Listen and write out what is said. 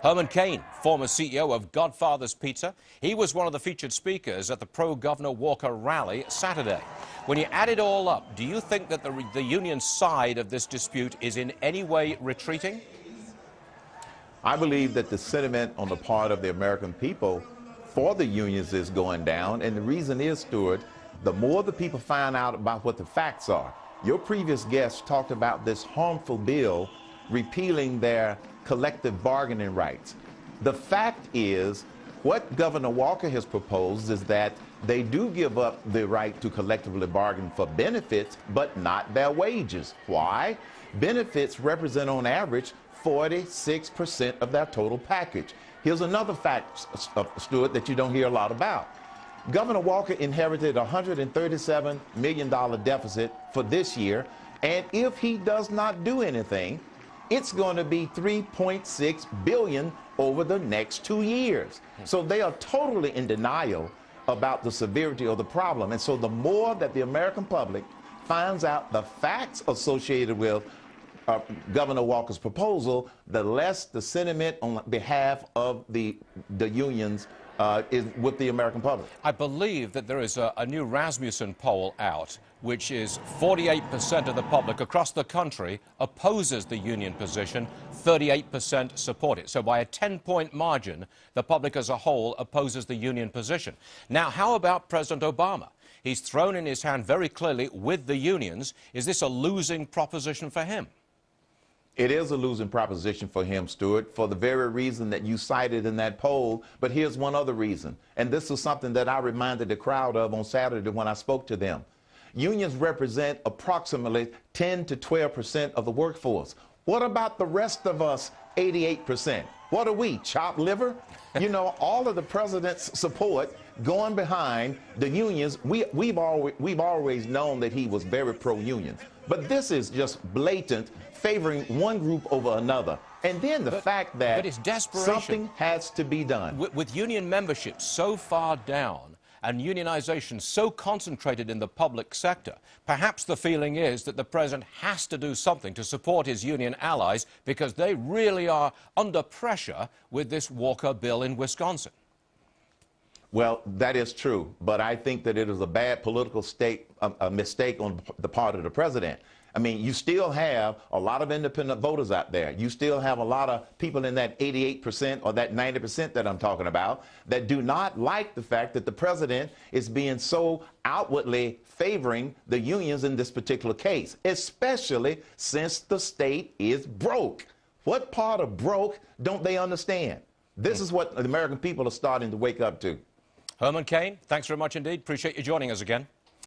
Herman Cain, former CEO of Godfather's Pizza, he was one of the featured speakers at the pro-Governor Walker rally Saturday. When you add it all up, do you think that the union side of this dispute is in any way retreating? I believe that the sentiment on the part of the American people for the unions is going down, and the reason is, Stuart, the more the people find out about what the facts are. Your previous guest talked about this harmful bill repealing their collective bargaining rights. The fact is, what Governor Walker has proposed is that they do give up the right to collectively bargain for benefits, but not their wages. Why? Benefits represent on average 46% of their total package. Here's another fact, Stuart, that you don't hear a lot about. Governor Walker inherited a $137 million deficit for this year, and if he does not do anything, it's going to be $3.6 billion over the next 2 years. So they are totally in denial about the severity of the problem. And so the more that the American public finds out the facts associated with Governor Walker's proposal, the less the sentiment on behalf of the unions is with the American public. I believe that there is a new Rasmussen poll out, which is 48% of the public across the country opposes the union position, 38% support it. So by a 10-point margin, the public as a whole opposes the union position. Now, how about President Obama? He's thrown in his hand very clearly with the unions. Is this a losing proposition for him? It is a losing proposition for him, Stuart, for the very reason that you cited in that poll. But here's one other reason, and this is something that I reminded the crowd of on Saturday when I spoke to them. Unions represent approximately 10 to 12% of the workforce. What about the rest of us, 88%? What are we, chopped liver? You know, all of the president's support going behind the unions, we've always known that he was very pro-union. But this is just blatant, favoring one group over another. And then the fact that it's desperation. Something has to be done. With union membership so far down and unionization so concentrated in the public sector, perhaps the feeling is that the president has to do something to support his union allies because they really are under pressure with this Walker bill in Wisconsin. Well, that is true, but I think that it is a bad political mistake on the part of the president. I mean, you still have a lot of independent voters out there. You still have a lot of people in that 88% or that 90% that I'm talking about that do not like the fact that the president is being so outwardly favoring the unions in this particular case, especially since the state is broke. What part of broke don't they understand? This is what the American people are starting to wake up to. Herman Cain, thanks very much indeed. Appreciate you joining us again.